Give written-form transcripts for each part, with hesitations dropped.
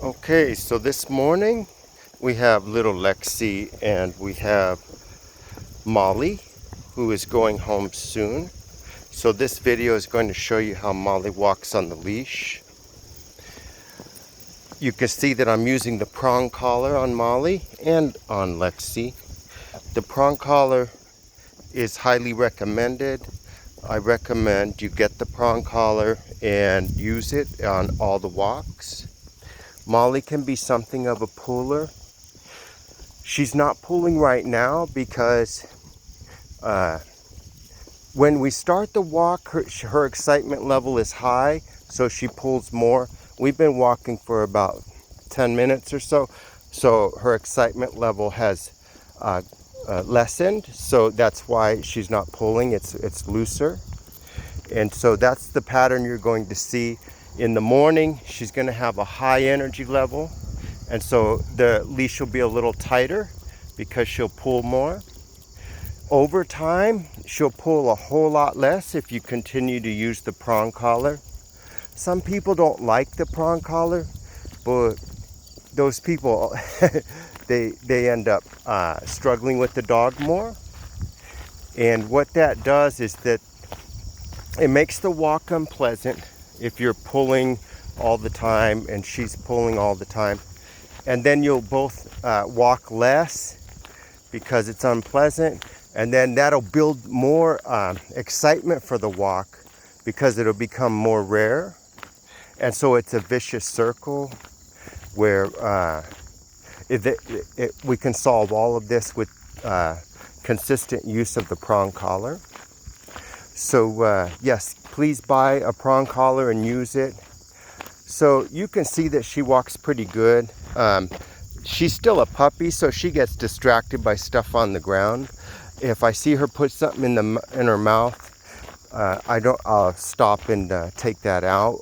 Okay, so this morning we have little Lexi and we have Molly, who is going home soon. So this video is going to show you how Molly walks on the leash. You can see that I'm using the prong collar on Molly and on Lexi. The prong collar is highly recommended. I recommend you get the prong collar and use it on all the walks. Molly can be something of a puller. She's not pulling right now because when we start the walk, her excitement level is high, so she pulls more. We've been walking for about 10 minutes or so, so her excitement level has lessened, so that's why she's not pulling. It's looser. And so that's the pattern you're going to see. In the morning, she's going to have a high energy level, and so the leash will be a little tighter because she'll pull more. Over time, she'll pull a whole lot less if you continue to use the prong collar. Some people don't like the prong collar, but those people, they end up struggling with the dog more. And what that does is that it makes the walk unpleasant if you're pulling all the time and she's pulling all the time. And then you'll both walk less because it's unpleasant. And then that'll build more excitement for the walk because it'll become more rare. And so it's a vicious circle where we can solve all of this with consistent use of the prong collar. So yes, please buy a prong collar and use it. So you can see that she walks pretty good. She's still a puppy, so she gets distracted by stuff on the ground. If I see her put something in her mouth, I'll stop and take that out.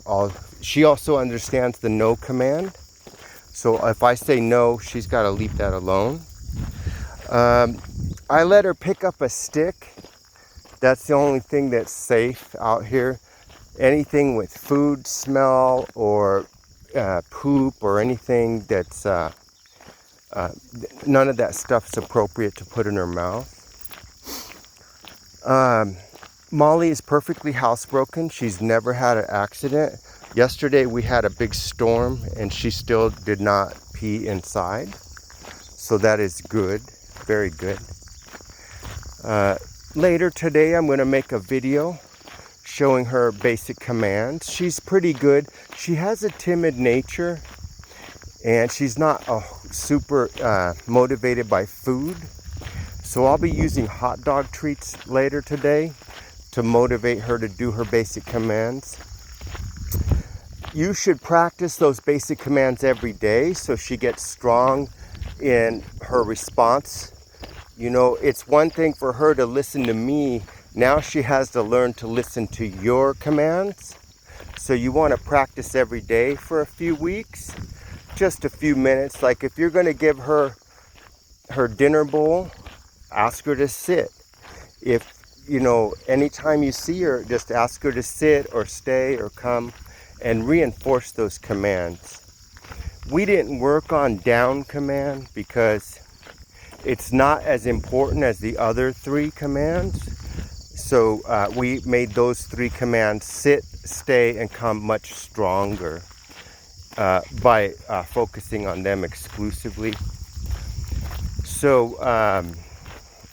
She also understands the no command. So if I say no, she's got to leave that alone. I let her pick up a stick. That's the only thing that's safe out here. Anything with food smell or poop or anything that's none of that stuff's appropriate to put in her mouth. Molly is perfectly housebroken. She's never had an accident. Yesterday we had a big storm and she still did not pee inside. So that is good, very good. Later today I'm going to make a video showing her basic commands. She's pretty good. She has a timid nature and she's not super motivated by food. So I'll be using hot dog treats later today to motivate her to do her basic commands. You should practice those basic commands every day so she gets strong in her response. You know, it's one thing for her to listen to me. Now she has to learn to listen to your commands. So you want to practice every day for a few weeks, just a few minutes. Like if you're going to give her her dinner bowl, ask her to sit. If, you know, anytime you see her, just ask her to sit or stay or come and reinforce those commands. We didn't work on down command because it's not as important as the other three commands. So we made those three commands, sit, stay, and come, much stronger by focusing on them exclusively. So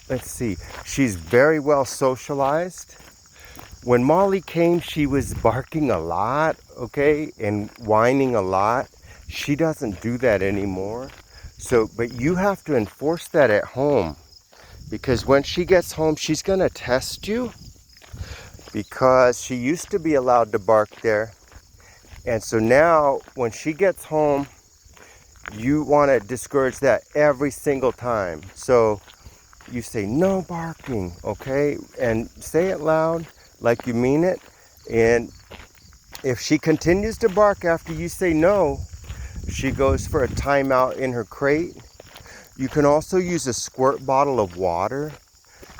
let's see, she's very well socialized. When Molly came, she was barking a lot, okay, and whining a lot. She doesn't do that anymore. So, but you have to enforce that at home, because when she gets home, she's gonna test you, because she used to be allowed to bark there. And so now when she gets home, you want to discourage that every single time. So you say no barking, okay, and say it loud like you mean it. And if she continues to bark after you say no, she goes for a timeout in her crate. You can also use a squirt bottle of water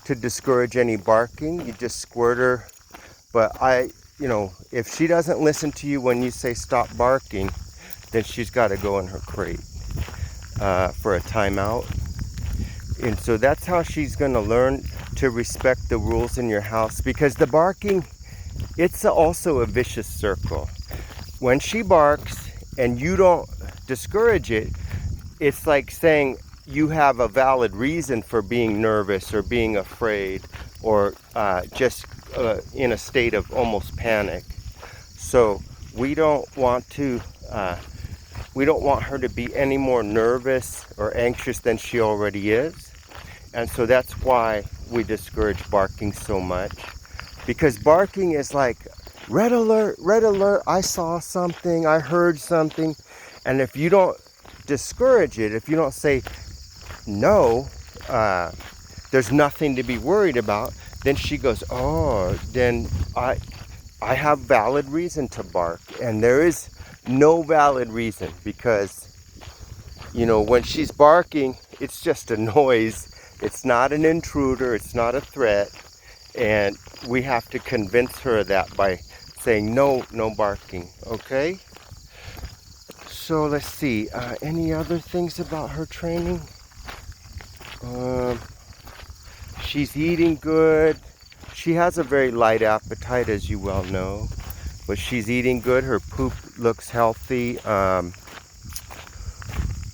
to discourage any barking. You just squirt her. But if she doesn't listen to you when you say stop barking, then she's got to go in her crate for a timeout. And so that's how she's going to learn to respect the rules in your house, because the barking, it's also a vicious circle. When she barks and you don't discourage it, it's like saying you have a valid reason for being nervous or being afraid or just in a state of almost panic. So we don't want her to be any more nervous or anxious than she already is. And so that's why we discourage barking so much. Because barking is like, red alert, I saw something, I heard something. And if you don't discourage it, if you don't say, no, there's nothing to be worried about, then she goes, oh, then I have valid reason to bark. And there is no valid reason, because, you know, when she's barking, it's just a noise. It's not an intruder, it's not a threat. And we have to convince her of that by saying, no barking, okay? So let's see, any other things about her training? She's eating good. She has a very light appetite, as you well know, but she's eating good. Her poop looks healthy.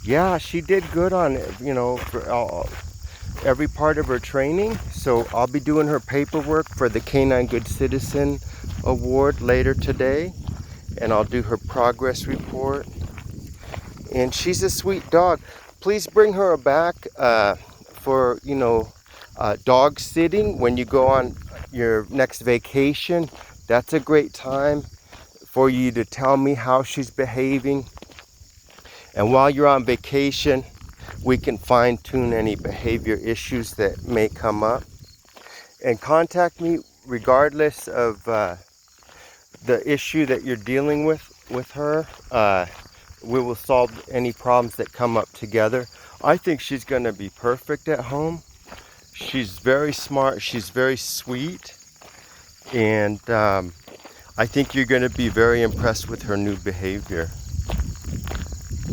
Yeah, she did good on, you know, for every part of her training. So I'll be doing her paperwork for the Canine Good Citizen Award later today, and I'll do her progress report. And she's a sweet dog. Please bring her back for, you know, dog sitting when you go on your next vacation. That's a great time for you to tell me how she's behaving. And while you're on vacation, we can fine-tune any behavior issues that may come up. And contact me regardless of the issue that you're dealing with her. We will solve any problems that come up together. I think she's going to be perfect at home. She's very smart. She's very sweet. And I think you're going to be very impressed with her new behavior.